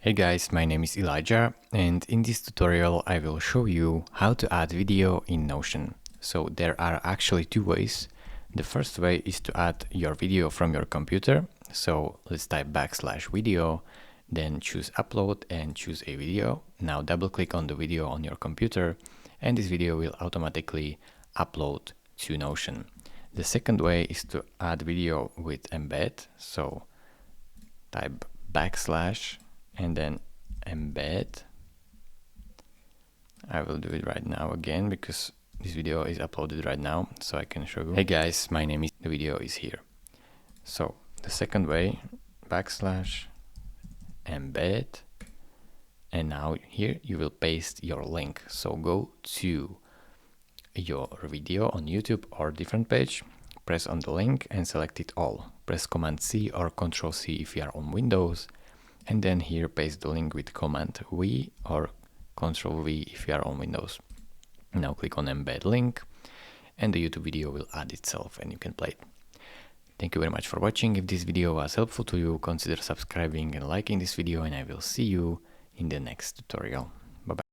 Hey guys, my name is Elijah, and in this tutorial I will show you how to add video in Notion. So there are actually two ways. The first way is to add your video from your computer. So let's type \video, then choose upload and choose a video. Now double click on the video on your computer and this video will automatically upload to Notion. The second way is to add video with Embed. So type / and then embed. I will do it right now again because this video is uploaded right now, so I can show you. Hey guys, my name is, the video is here. So the second way, / embed, and now here you will paste your link. So go to your video on YouTube or different page, press on the link and select it all. Press Command C or Control C if you are on Windows, and then here paste the link with Command V or Control V if you are on Windows. Now click on Embed Link and the YouTube video will add itself and you can play it. Thank you very much for watching. If this video was helpful to you, consider subscribing and liking this video, and I will see you in the next tutorial. Bye bye.